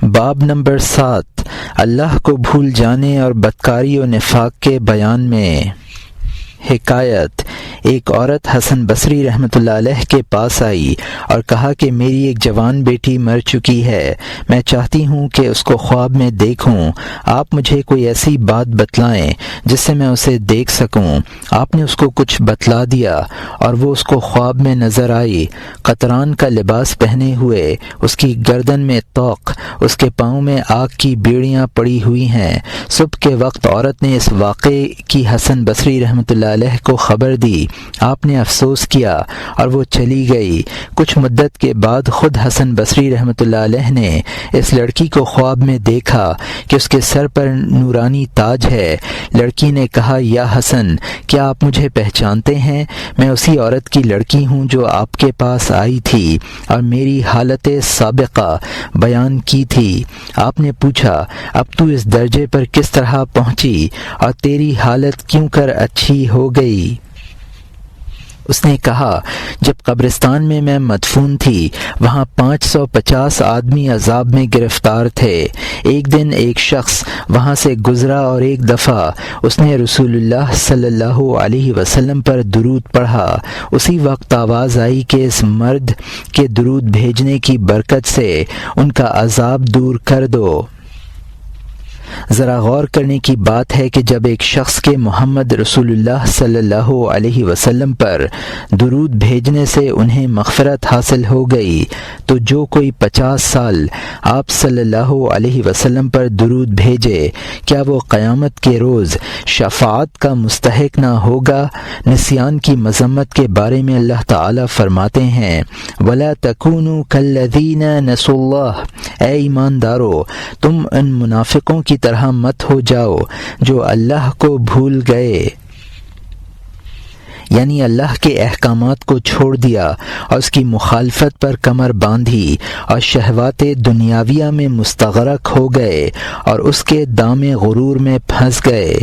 باب نمبر 7 اللہ کو بھول جانے اور بدکاری و نفاق کے بیان میں۔ حکایت: ایک عورت حسن بصری رحمۃ اللہ علیہ کے پاس آئی اور کہا کہ میری ایک جوان بیٹی مر چکی ہے، میں چاہتی ہوں کہ اس کو خواب میں دیکھوں، آپ مجھے کوئی ایسی بات بتلائیں جس سے میں اسے دیکھ سکوں۔ آپ نے اس کو کچھ بتلا دیا اور وہ اس کو خواب میں نظر آئی، قطران کا لباس پہنے ہوئے، اس کی گردن میں طوق، اس کے پاؤں میں آگ کی بیڑیاں پڑی ہوئی ہیں۔ صبح کے وقت عورت نے اس واقعے کی حسن بصری رحمۃ اللہ علیہ کو خبر دی۔ آپ نے افسوس کیا اور وہ چلی گئی۔ کچھ مدت کے بعد خود حسن بصری رحمۃ اللہ علیہ نے اس لڑکی کو خواب میں دیکھا کہ اس کے سر پر نورانی تاج ہے۔ لڑکی نے کہا، یا حسن، کیا آپ مجھے پہچانتے ہیں؟ میں اسی عورت کی لڑکی ہوں جو آپ کے پاس آئی تھی اور میری حالت سابقہ بیان کی تھی۔ آپ نے پوچھا، اب تو اس درجے پر کس طرح پہنچی اور تیری حالت کیوں کر اچھی ہو گئی؟ اس نے کہا، جب قبرستان میں مدفون تھی وہاں 550 آدمی عذاب میں گرفتار تھے۔ ایک دن ایک شخص وہاں سے گزرا اور ایک دفعہ اس نے رسول اللہ صلی اللہ علیہ وسلم پر درود پڑھا۔ اسی وقت آواز آئی کہ اس مرد کے درود بھیجنے کی برکت سے ان کا عذاب دور کر دو۔ ذرا غور کرنے کی بات ہے کہ جب ایک شخص کے محمد رسول اللہ صلی اللہ علیہ وسلم پر درود بھیجنے سے انہیں مغفرت حاصل ہو گئی، تو جو کوئی 50 سال آپ صلی اللہ علیہ وسلم پر درود بھیجے، کیا وہ قیامت کے روز شفاعت کا مستحق نہ ہوگا؟ نسیان کی مذمت کے بارے میں اللہ تعالی فرماتے ہیں، وَلَا تَكُونُوا كَالَّذِينَ نَسُوا اللَّهَ، اے ایماندارو، تم ان منافقوں کی طرح مت ہو جاؤ جو اللہ کو بھول گئے، یعنی اللہ کے احکامات کو چھوڑ دیا اور اس کی مخالفت پر کمر باندھی اور شہوات دنیاویہ میں مستغرق ہو گئے اور اس کے دام غرور میں پھنس گئے۔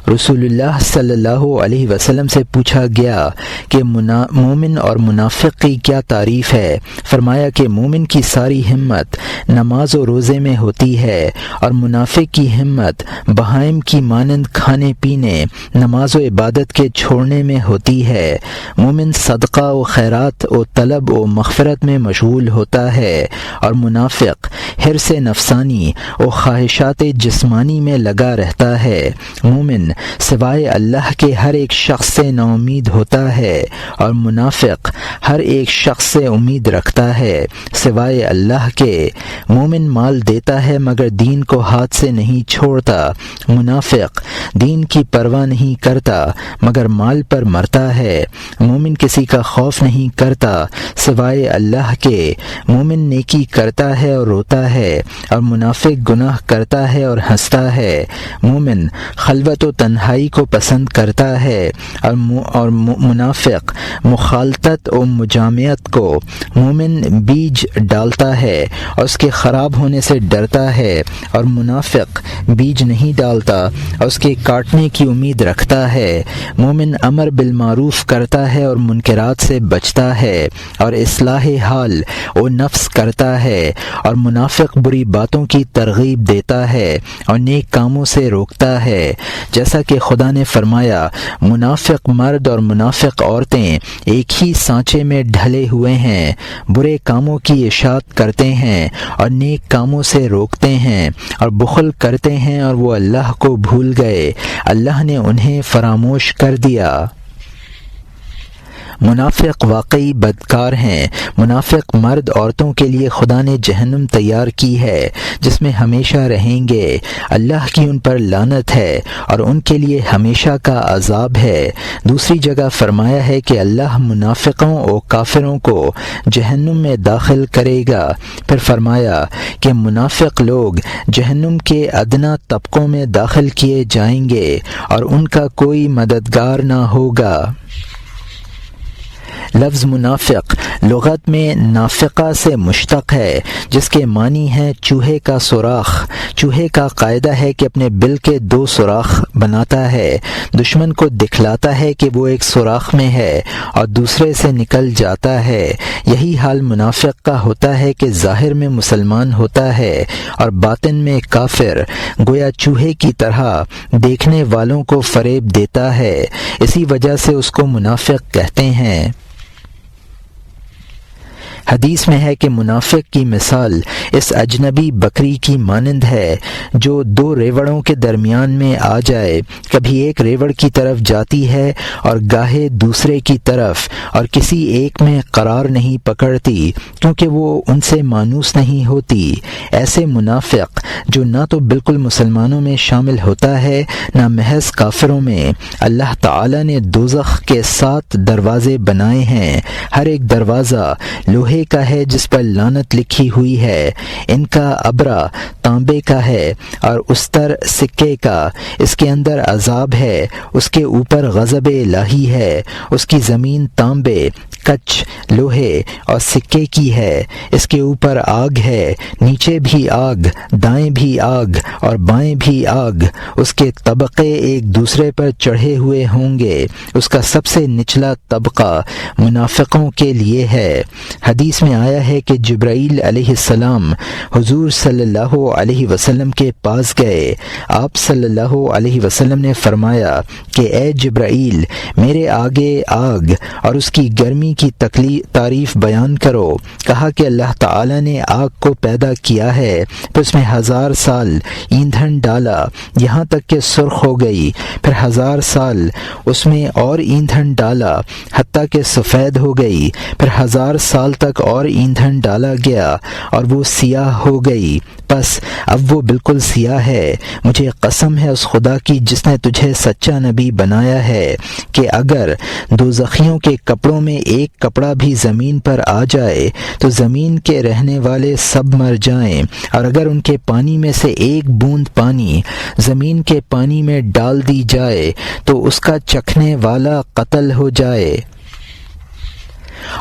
رسول اللہ صلی اللہ علیہ وسلم سے پوچھا گیا کہ مومن اور منافق کی کیا تعریف ہے؟ فرمایا کہ مومن کی ساری ہمت نماز و روزے میں ہوتی ہے اور منافق کی ہمت بہائم کی مانند کھانے پینے، نماز و عبادت کے چھوڑنے میں ہوتی ہے۔ مومن صدقہ و خیرات و طلب و مغفرت میں مشغول ہوتا ہے اور منافق حرص نفسانی و خواہشات جسمانی میں لگا رہتا ہے۔ مومن سوائے اللہ کے ہر ایک شخص سے نا امید ہوتا ہے اور منافق ہر ایک شخص سے امید رکھتا ہے سوائے اللہ کے۔ مومن مال دیتا ہے مگر دین کو ہاتھ سے نہیں چھوڑتا، منافق دین کی پرواہ نہیں کرتا مگر مال پر مرتا ہے۔ مومن کسی کا خوف نہیں کرتا سوائے اللہ کے۔ مومن نیکی کرتا ہے اور روتا ہے اور منافق گناہ کرتا ہے اور ہنستا ہے۔ مومن خلوت و تنہائی کو پسند کرتا ہے اور منافق مخالطت و مجامعت کو۔ مومن بیج ڈالتا ہے اور اس کے خراب ہونے سے ڈرتا ہے اور منافق بیج نہیں ڈالتا اور اس کے کاٹنے کی امید رکھتا ہے۔ مومن امر بالمعروف کرتا ہے اور منکرات سے بچتا ہے اور اصلاح حال و نفس کرتا ہے اور منافق بری باتوں کی ترغیب دیتا ہے اور نیک کاموں سے روکتا ہے۔ جیسا کہ خدا نے فرمایا، منافق مرد اور منافق عورتیں ایک ہی سانچے میں ڈھلے ہوئے ہیں، برے کاموں کی اشاعت کرتے ہیں اور نیک کاموں سے روکتے ہیں اور بخل کرتے ہیں اور وہ اللہ کو بھول گئے، اللہ نے انہیں فراموش کر دیا۔ منافق واقعی بدکار ہیں۔ منافق مرد عورتوں کے لیے خدا نے جہنم تیار کی ہے جس میں ہمیشہ رہیں گے، اللہ کی ان پر لعنت ہے اور ان کے لیے ہمیشہ کا عذاب ہے۔ دوسری جگہ فرمایا ہے کہ اللہ منافقوں اور کافروں کو جہنم میں داخل کرے گا۔ پھر فرمایا کہ منافق لوگ جہنم کے ادنا طبقوں میں داخل کیے جائیں گے اور ان کا کوئی مددگار نہ ہوگا۔ لفظ منافق لغت میں نافقہ سے مشتق ہے، جس کے معنی ہیں چوہے کا سوراخ۔ چوہے کا قاعدہ ہے کہ اپنے بل کے 2 سوراخ بناتا ہے، دشمن کو دکھلاتا ہے کہ وہ ایک سوراخ میں ہے اور دوسرے سے نکل جاتا ہے۔ یہی حال منافق کا ہوتا ہے کہ ظاہر میں مسلمان ہوتا ہے اور باطن میں کافر، گویا چوہے کی طرح دیکھنے والوں کو فریب دیتا ہے، اسی وجہ سے اس کو منافق کہتے ہیں۔ حدیث میں ہے کہ منافق کی مثال اس اجنبی بکری کی مانند ہے جو 2 ریوڑوں کے درمیان میں آ جائے، کبھی ایک ریوڑ کی طرف جاتی ہے اور گاہے دوسرے کی طرف، اور کسی ایک میں قرار نہیں پکڑتی کیونکہ وہ ان سے مانوس نہیں ہوتی۔ ایسے منافق جو نہ تو بالکل مسلمانوں میں شامل ہوتا ہے نہ محض کافروں میں، اللہ تعالی نے دوزخ کے 7 دروازے بنائے ہیں، ہر ایک دروازہ لوہے کا ہے جس پر لعنت لکھی ہوئی ہے، ان کا ابرا تانبے کا ہے اور استر سکے کا، اس کے اندر عذاب ہے، اس کے اوپر غضب الہی ہے، اس کی زمین تانبے، کچ، لوہے اور سکے کی ہے، اس کے اوپر آگ ہے، نیچے بھی آگ، دائیں بھی آگ اور بائیں بھی آگ، اس کے طبقے ایک دوسرے پر چڑھے ہوئے ہوں گے، اس کا سب سے نچلا طبقہ منافقوں کے لیے ہے۔ حدیث میں آیا ہے کہ جبرائیل علیہ السلام حضور صلی اللہ علیہ وسلم کے پاس گئے، آپ صلی اللہ علیہ وسلم نے فرمایا کہ اے جبرائیل، میرے آگے آگ اور اس کی گرمی کی تعریف بیان کرو۔ کہا کہ اللہ تعالی نے آگ کو پیدا کیا ہے، پھر اس میں 1000 سال ایندھن ڈالا یہاں تک کہ سرخ ہو گئی، پھر 1000 سال اس میں اور ایندھن ڈالا حتیٰ کہ سفید ہو گئی، پھر 1000 سال تک اور ایندھن ڈالا گیا اور وہ سیاہ ہو گئی، بس اب وہ بالکل سیاہ ہے۔ مجھے قسم ہے اس خدا کی جس نے تجھے سچا نبی بنایا ہے کہ اگر دوزخیوں کے کپڑوں میں ایک کپڑا بھی زمین پر آ جائے تو زمین کے رہنے والے سب مر جائیں، اور اگر ان کے پانی میں سے ایک بوند پانی زمین کے پانی میں ڈال دی جائے تو اس کا چکھنے والا قتل ہو جائے،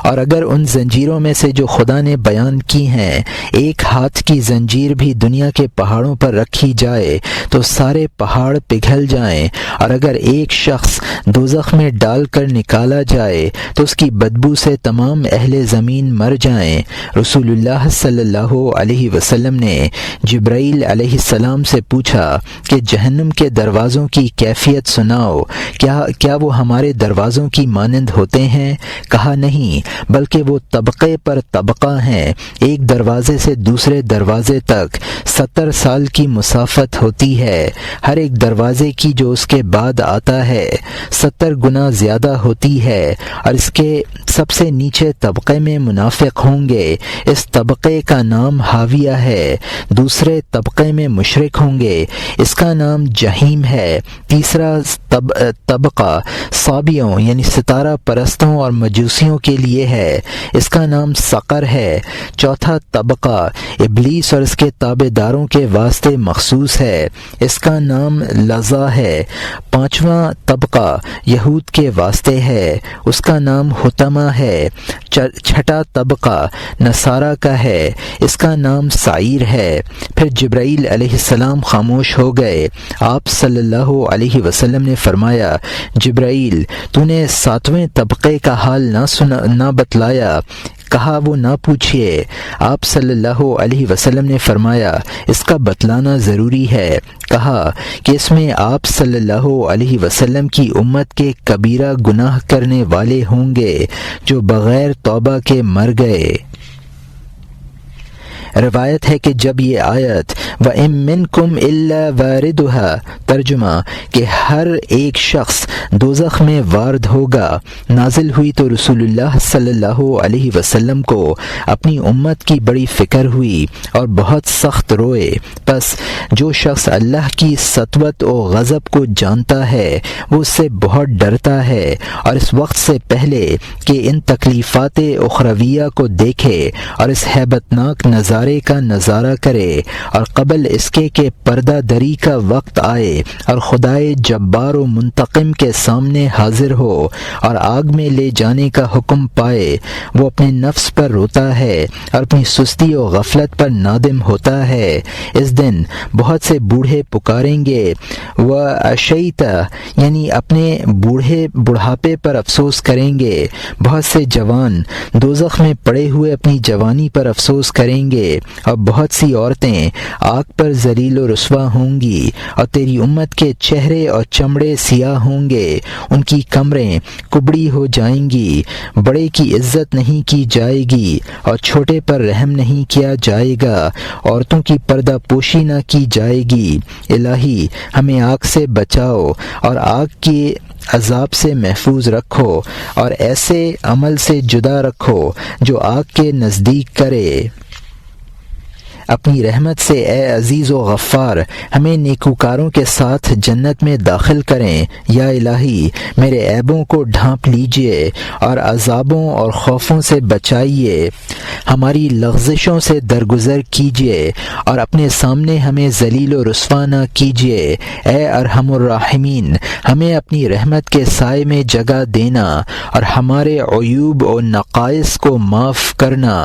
اور اگر ان زنجیروں میں سے جو خدا نے بیان کی ہیں ایک ہاتھ کی زنجیر بھی دنیا کے پہاڑوں پر رکھی جائے تو سارے پہاڑ پگھل جائیں، اور اگر ایک شخص دوزخ میں ڈال کر نکالا جائے تو اس کی بدبو سے تمام اہل زمین مر جائیں۔ رسول اللہ صلی اللہ علیہ وسلم نے جبرائیل علیہ السلام سے پوچھا کہ جہنم کے دروازوں کی کیفیت سناؤ، کیا وہ ہمارے دروازوں کی مانند ہوتے ہیں؟ کہا نہیں، بلکہ وہ طبقے پر طبقہ ہیں، ایک دروازے سے دوسرے دروازے تک 70 سال کی مسافت ہوتی ہے، ہر ایک دروازے کی جو اس کے بعد آتا ہے 70 گنا زیادہ ہوتی ہے، اور اس کے سب سے نیچے طبقے میں منافق ہوں گے، اس طبقے کا نام حاویہ ہے، دوسرے طبقے میں مشرک ہوں گے، اس کا نام جہیم ہے، تیسرا طبقہ صابیوں یعنی ستارہ پرستوں اور مجوسیوں کے لیے ہے، اس کا نام سقر ہے، چوتھا طبقہ ابلیس اور اس کے تابع داروں کے واسطے مخصوص ہے، اس کا نام لظا ہے، پانچواں طبقہ یہود کے واسطے ہے، اس کا نام حتمہ ہے، چھٹا طبقہ نصارہ کا ہے، اس کا نام سعیر ہے۔ پھر جبرائیل علیہ السلام خاموش ہو گئے، آپ صلی اللہ علیہ وسلم نے فرمایا جبرائیل تو نے 7ویں طبقے کا حال نہ بتلایا، کہا وہ نہ پوچھئے۔ آپ صلی اللہ علیہ وسلم نے فرمایا اس کا بتلانا ضروری ہے، کہا کہ اس میں آپ صلی اللہ علیہ وسلم کی امت کے کبیرہ گناہ کرنے والے ہوں گے جو بغیر توبہ کے مر گئے۔ روایت ہے کہ جب یہ آیت وَإِن مِّنكُمْ إِلَّا وَارِدُهَا ترجمہ کہ ہر ایک شخص دوزخ میں وارد ہوگا نازل ہوئی تو رسول اللہ صلی اللہ علیہ وسلم کو اپنی امت کی بڑی فکر ہوئی اور بہت سخت روئے۔ پس جو شخص اللہ کی سطوت و غضب کو جانتا ہے وہ اس سے بہت ڈرتا ہے، اور اس وقت سے پہلے کہ ان تکلیفات اخرویہ کو دیکھے اور اس ہیبتناک نظارے نظارے کا نظارہ کرے، اور قبل اس کے کہ پردہ دری کا وقت آئے اور خدائے جبار و منتقم کے سامنے حاضر ہو اور آگ میں لے جانے کا حکم پائے، وہ اپنے نفس پر روتا ہے اور اپنی سستی و غفلت پر نادم ہوتا ہے۔ اس دن بہت سے بوڑھے پکاریں گے وہ اشیتا، یعنی اپنے بڑھاپے پر افسوس کریں گے۔ بہت سے جوان دوزخ میں پڑے ہوئے اپنی جوانی پر افسوس کریں گے، اور بہت سی عورتیں آگ پر ذلیل و رسوا ہوں گی، اور تیری امت کے چہرے اور چمڑے سیاہ ہوں گے، ان کی کمریں کبڑی ہو جائیں گی، بڑے کی عزت نہیں کی جائے گی اور چھوٹے پر رحم نہیں کیا جائے گا، عورتوں کی پردہ پوشی نہ کی جائے گی۔ الہی ہمیں آگ سے بچاؤ اور آگ کی عذاب سے محفوظ رکھو، اور ایسے عمل سے جدا رکھو جو آگ کے نزدیک کرے۔ اپنی رحمت سے اے عزیز و غفار ہمیں نیکوکاروں کے ساتھ جنت میں داخل کریں۔ یا الہی میرے عیبوں کو ڈھانپ لیجئے اور عذابوں اور خوفوں سے بچائیے، ہماری لغزشوں سے درگزر کیجئے اور اپنے سامنے ہمیں ذلیل و رسوا نہ کیجئے۔ اے ارحم الراحمین ہمیں اپنی رحمت کے سائے میں جگہ دینا اور ہمارے عیوب و نقائص کو معاف کرنا۔